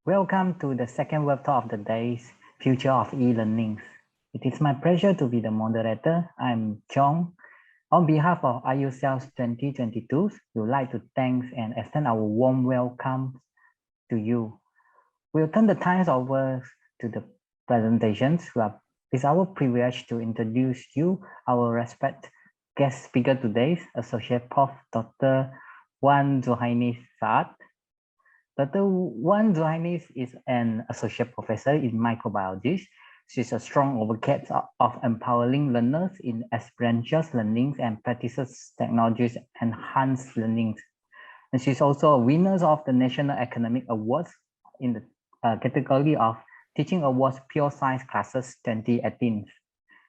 Welcome to the second WebTalk of the day's Future of E-Learning. It is my pleasure to be the moderator. I'm Chong. On behalf of IUCEL2022, we would like to thank and extend our warm welcome to you. We'll turn the time over to the presentations. It's our privilege to introduce you our respected guest speaker today, Associate Prof. Dr. Zuhainis Saad. Dr. Zuhainis is an associate professor in microbiology. She's a strong advocate of empowering learners in experiential learning and practices technologies enhanced learning. And she's also a winner of the National Academic Awards in the category of Teaching Awards Pure Science Classes 2018.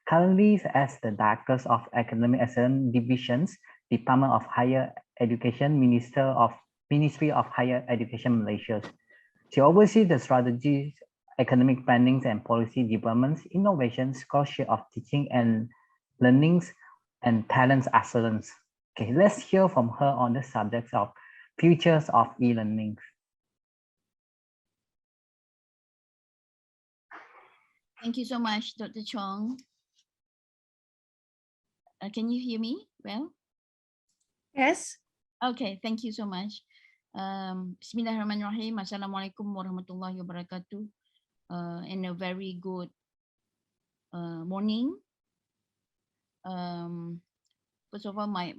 Currently as the Director of Academic Excellence Divisions, Department of Higher Education, Ministry of Higher Education Malaysia. She oversees the strategies, academic planning and policy developments, innovation, scholarship of teaching and learnings, and talent excellence. Okay, let's hear from her on the subjects of futures of e-learning. Thank you so much, Dr. Chong. Can you hear me well? Yes. Okay, thank you so much. Bismillahirrahmanirrahim. Assalamualaikum warahmatullahi wabarakatuh. And a very good morning. First of all, my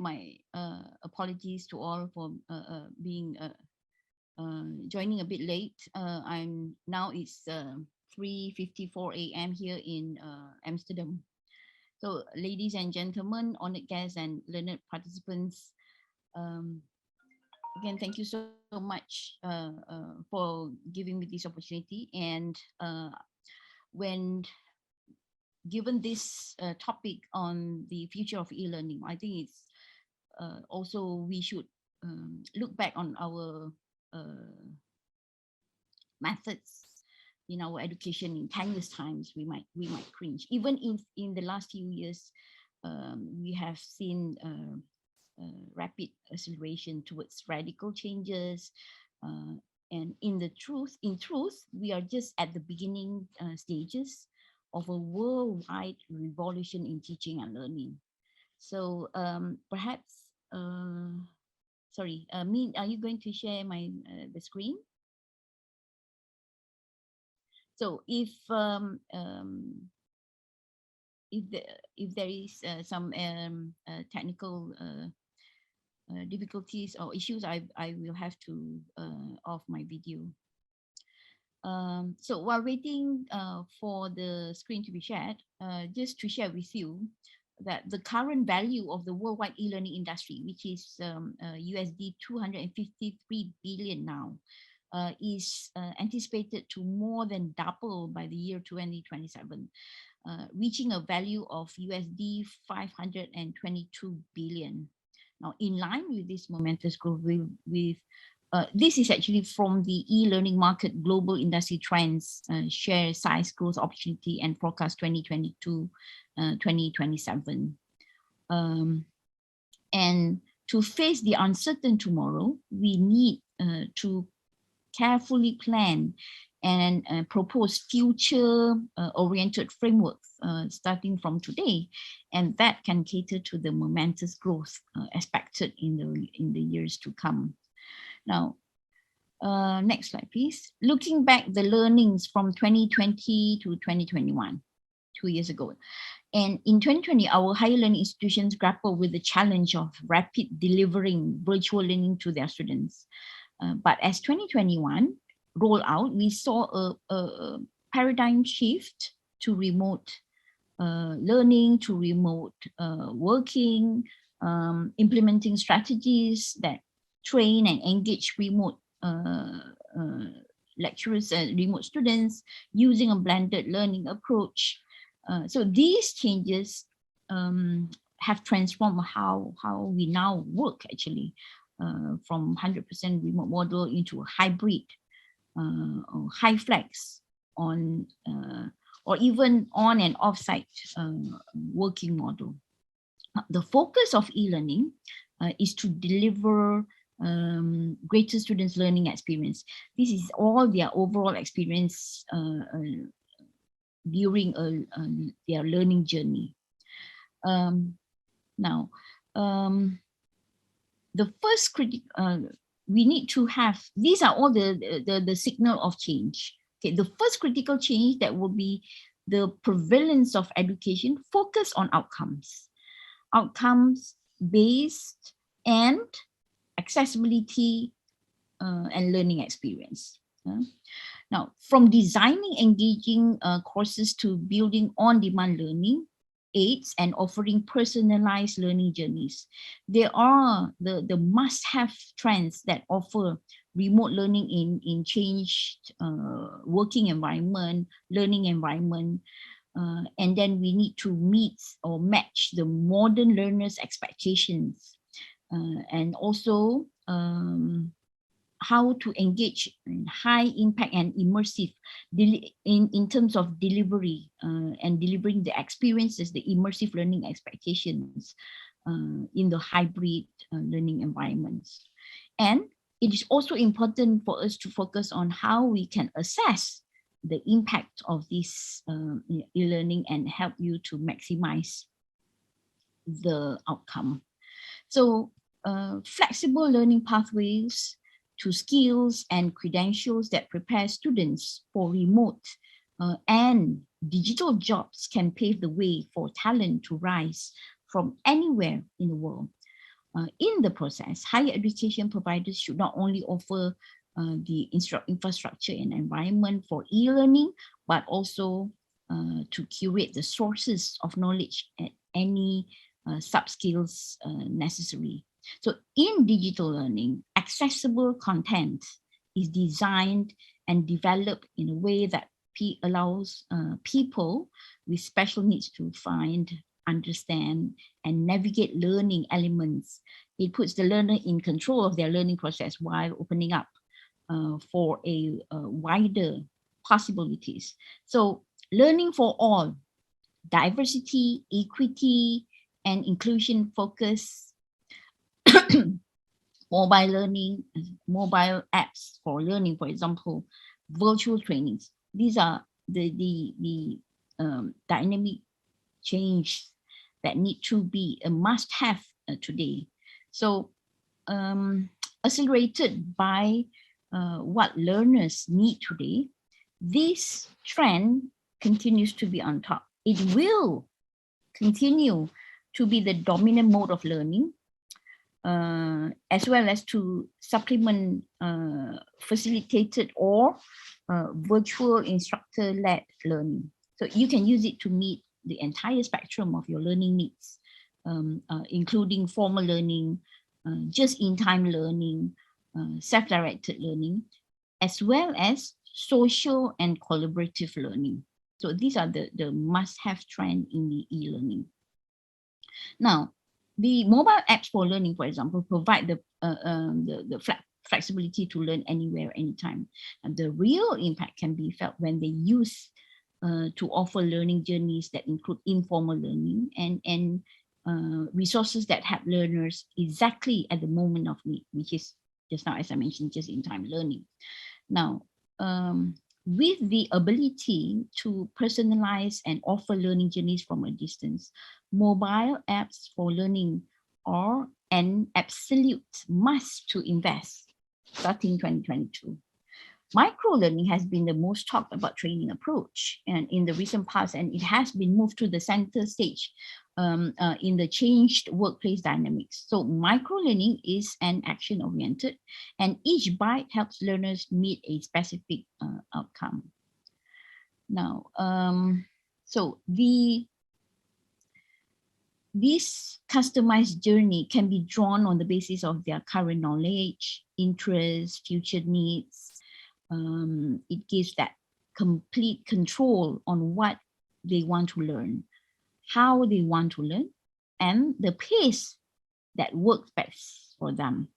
apologies to all for being joining a bit late. It's 3:54 a.m. here in Amsterdam. So, ladies and gentlemen, honored guests and learned participants, again, thank you so much for giving me this opportunity. And when given this topic on the future of e-learning, I think it's also we should look back on our methods in our education in 10 years times. We might cringe. Even in the last few years, we have seen rapid acceleration towards radical changes, and in truth, we are just at the beginning stages of a worldwide revolution in teaching and learning. So perhaps, sorry, Min, are you going to share the screen? So if there is some technical difficulties or issues, I will have to off my video. So while waiting for the screen to be shared, just to share with you that the current value of the worldwide e-learning industry, which is USD 253 billion now, is anticipated to more than double by the year 2027, reaching a value of USD 522 billion. Now, in line with this momentous growth, this is actually from the e-learning market global industry trends, share size growth opportunity and forecast 2022-2027. And to face the uncertain tomorrow, we need to carefully plan and propose future-oriented frameworks starting from today, and that can cater to the momentous growth expected in the years to come. Now, next slide, please. Looking back the learnings from 2020 to 2021, 2 years ago, and in 2020, our higher learning institutions grappled with the challenge of rapid delivering virtual learning to their students. But as 2021 rolled out, we saw a paradigm shift to remote learning, to remote working, implementing strategies that train and engage remote lecturers and remote students using a blended learning approach. So these changes have transformed how we now work actually. From 100% remote model into a hybrid or high flex on or even on and off-site working model. The focus of e-learning is to deliver greater students' learning experience. This is all their overall experience during their learning journey. Now, the first we need to have, these are all the signal of change. Okay, the first critical change that will be the prevalence of education focus on outcomes based and accessibility and learning experience. Now, from designing engaging courses to building on-demand learning aids and offering personalized learning journeys, there are the must-have trends that offer remote learning in changed working environment, learning environment, and then we need to meet or match the modern learners' expectations, and also how to engage in high impact and immersive in terms of delivery and delivering the experiences, the immersive learning expectations in the hybrid learning environments. And it is also important for us to focus on how we can assess the impact of this e-learning and help you to maximize the outcome. So flexible learning pathways to skills and credentials that prepare students for remote and digital jobs can pave the way for talent to rise from anywhere in the world. In the process, higher education providers should not only offer the infrastructure and environment for e-learning, but also to curate the sources of knowledge at any sub-skills necessary. So in digital learning, accessible content is designed and developed in a way that allows people with special needs to find, understand, and navigate learning elements. It puts the learner in control of their learning process while opening up for a wider possibilities. So learning for all, diversity, equity, and inclusion focus, mobile learning, mobile apps for learning, for example, virtual trainings. These are the dynamic change that need to be a must-have today. So accelerated by what learners need today, this trend continues to be on top. It will continue to be the dominant mode of learning, as well as to supplement facilitated or virtual instructor-led learning. So you can use it to meet the entire spectrum of your learning needs, including formal learning, just-in-time learning, self-directed learning, as well as social and collaborative learning. So these are the must-have trend in the e-learning. Now, the mobile apps for learning, for example, provide the flexibility to learn anywhere, anytime. And the real impact can be felt when they use to offer learning journeys that include informal learning and resources that help learners exactly at the moment of need, which is just now, as I mentioned, just in time learning. Now, with the ability to personalize and offer learning journeys from a distance, mobile apps for learning are an absolute must to invest starting 2022. Micro-learning has been the most talked about training approach and in the recent past, and it has been moved to the center stage in the changed workplace dynamics. So micro-learning is an action-oriented, and each bite helps learners meet a specific outcome. Now, so this customized journey can be drawn on the basis of their current knowledge, interests, future needs. It gives that complete control on what they want to learn, how they want to learn, and the pace that works best for them.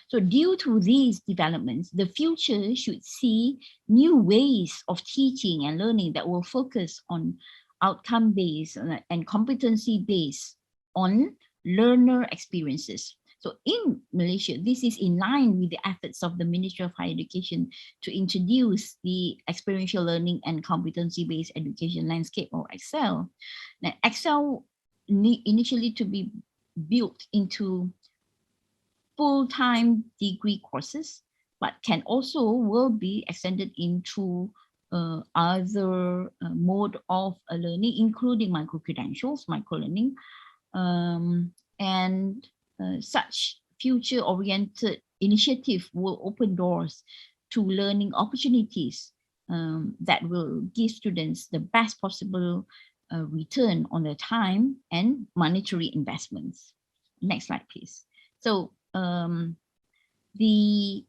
So due to these developments, the future should see new ways of teaching and learning that will focus on outcome-based and competency-based on learner experiences. So in Malaysia, this is in line with the efforts of the Ministry of Higher Education to introduce the experiential learning and competency-based education landscape, or EXCEL. Now, EXCEL initially to be built into full-time degree courses, but will be extended into other mode of learning, including micro-credentials, micro-learning, and such future-oriented initiative will open doors to learning opportunities that will give students the best possible return on their time and monetary investments. Next slide, please. So the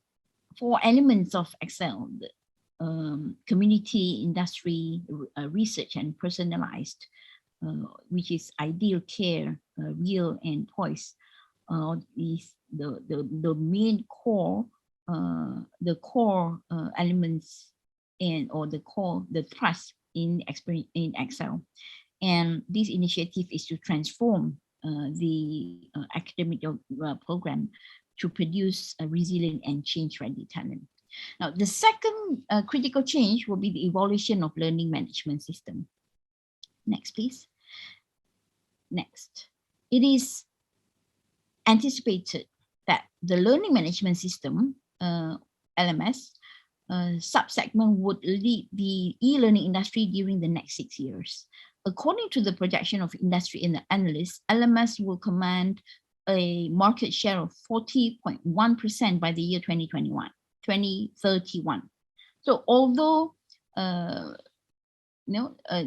4 elements of EXCEL, community, industry, research, and personalized, which is ideal care, real, and poise, is the main core, elements the thrust in EXCEL. And this initiative is to transform the academic program to produce a resilient and change-ready talent. Now, the second critical change will be the evolution of learning management system. Next, please. Next. It is anticipated that the learning management system, LMS, subsegment would lead the e-learning industry during the next 6 years. According to the projection of industry and the analysts, LMS will command a market share of 40.1% by the year 2031. So although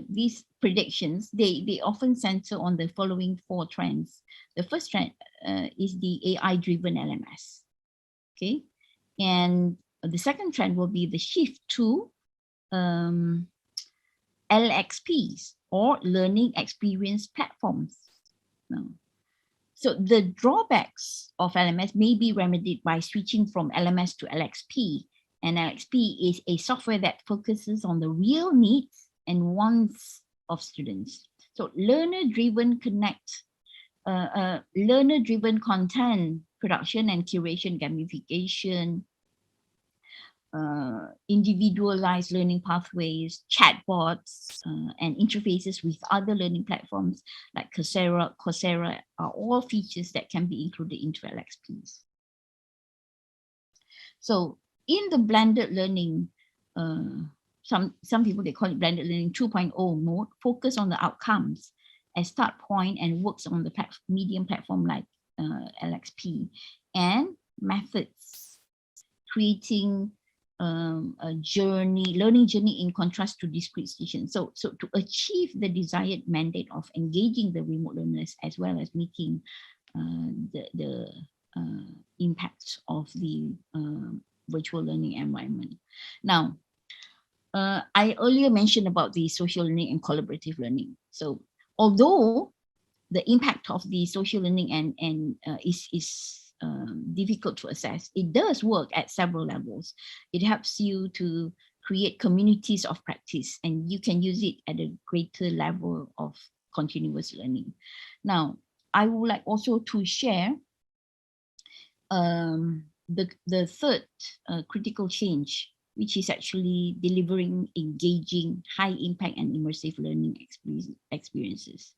these predictions, they often center on the following 4 trends. The first trend is the AI-driven LMS. Okay, and the second trend will be the shift to LXPs, or learning experience platforms. So the drawbacks of LMS may be remedied by switching from LMS to LXP. And LXP is a software that focuses on the real needs and wants of students. So learner-driven content production and curation, gamification, individualized learning pathways, chatbots, and interfaces with other learning platforms like Coursera are all features that can be included into LXPs. So in the blended learning, some people, they call it blended learning 2.0 mode, focus on the outcomes as start point and works on the medium platform like LXP, and methods, creating a learning journey in contrast to discrete sessions. So to achieve the desired mandate of engaging the remote learners as well as meeting the impacts of the virtual learning environment. Now, I earlier mentioned about the social learning and collaborative learning. So although the impact of the social learning is difficult to assess, it does work at several levels. It helps you to create communities of practice, and you can use it at a greater level of continuous learning. Now, I would like also to share the third critical change, which is actually delivering engaging, high impact and immersive learning experiences.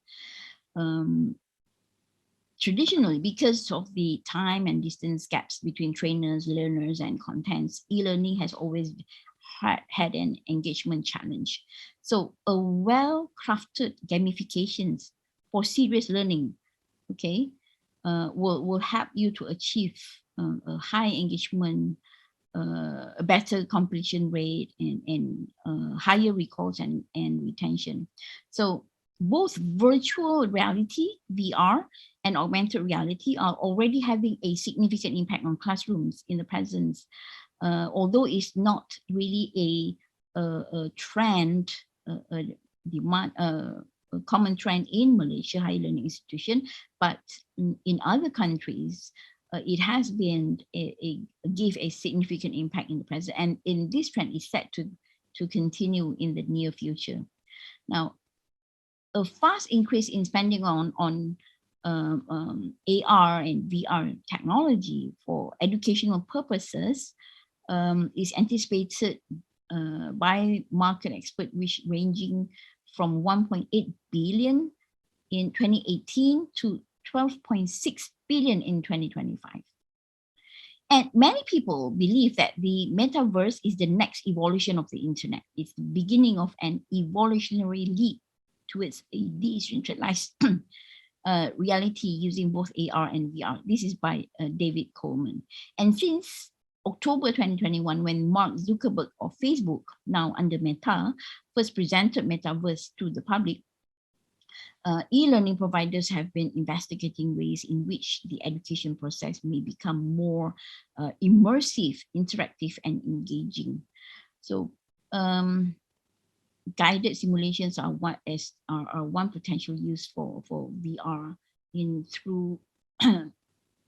Traditionally, because of the time and distance gaps between trainers, learners, and contents, e-learning has always had an engagement challenge. So a well-crafted gamifications for serious learning, okay, will help you to achieve a high engagement, a better completion rate, and higher recalls and retention. So both virtual reality, VR, and augmented reality are already having a significant impact on classrooms in the present, although it's not really a trend, a common trend in Malaysia higher learning institution, but in other countries, it has been give a significant impact in the present, and in this trend is set to continue in the near future. Now, a fast increase in spending on AR and VR technology for educational purposes is anticipated by market experts, which ranging from 1.8 billion in 2018 to 12.6 billion in 2025. And many people believe that the metaverse is the next evolution of the internet. It's the beginning of an evolutionary leap towards a decentralized reality using both AR and VR. This is by David Coleman. And since October 2021, when Mark Zuckerberg of Facebook, now under Meta, first presented Metaverse to the public, e-learning providers have been investigating ways in which the education process may become more immersive, interactive, and engaging. So guided simulations are one potential use for VR through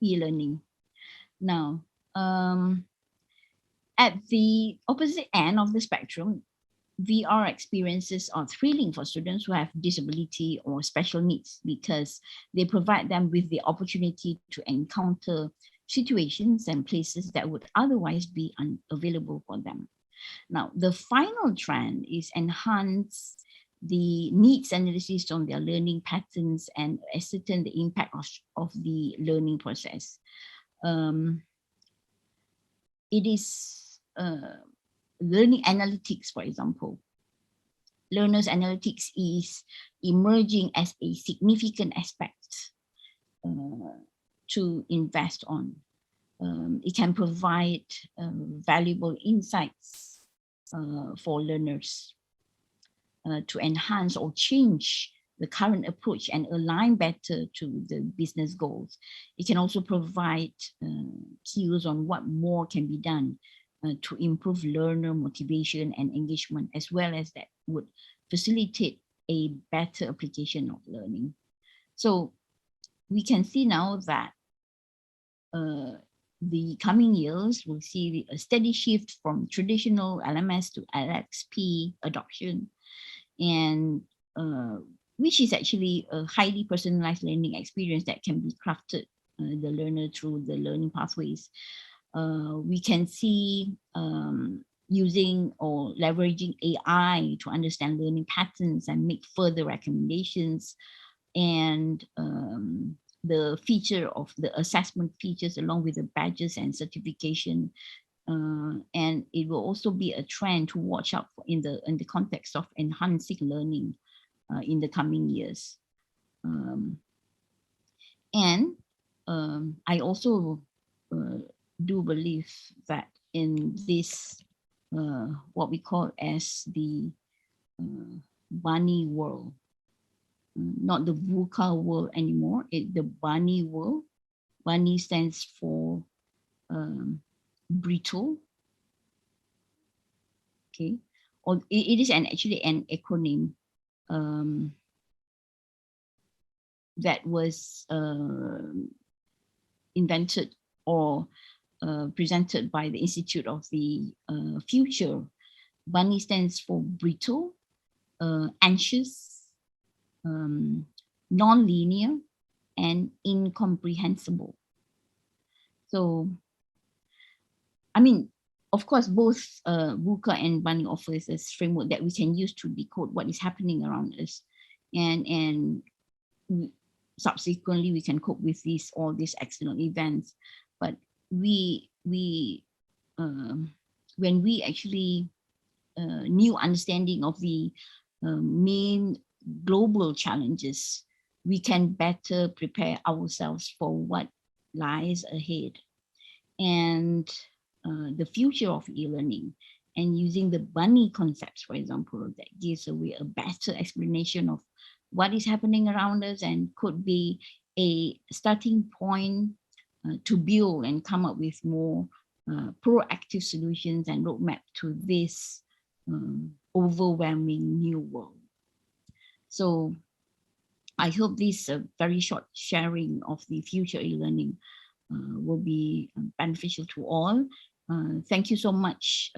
e-learning. Now, at the opposite end of the spectrum, VR experiences are thrilling for students who have disability or special needs because they provide them with the opportunity to encounter situations and places that would otherwise be unavailable for them. Now, the final trend is enhance the needs analysis on their learning patterns and ascertain the impact of the learning process. It is learning analytics, for example. Learners analytics is emerging as a significant aspect to invest on. It can provide valuable insights for learners to enhance or change the current approach and align better to the business goals. It can also provide cues on what more can be done to improve learner motivation and engagement, as well as that would facilitate a better application of learning. So we can see now that the coming years will see a steady shift from traditional LMS to LXP adoption, and which is actually a highly personalized learning experience that can be crafted the learner through the learning pathways. We can see using or leveraging AI to understand learning patterns and make further recommendations, and the feature of the assessment features along with the badges and certification. And it will also be a trend to watch out for in the context of enhancing learning in the coming years. And I also do believe that in this what we call as the bunny world, not the VUCA world anymore, the bunny world. Bunny stands for brittle. Okay, or it is actually an acronym that was invented or presented by the Institute of the Future. Bunny stands for brittle, anxious, non-linear, and incomprehensible. So, I mean, of course, both VUCA and Bunny offers a framework that we can use to decode what is happening around us, and subsequently we can cope with all these external events. But when we actually new understanding of the main global challenges, we can better prepare ourselves for what lies ahead. And the future of e-learning, and using the bunny concepts, for example, that gives away a better explanation of what is happening around us and could be a starting point to build and come up with more proactive solutions and roadmap to this overwhelming new world. So I hope this very short sharing of the future e-learning will be beneficial to all. Thank you so much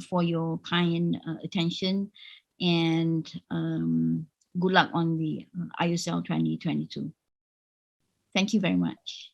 for your kind attention, and good luck on the IUCEL 2022. Thank you very much.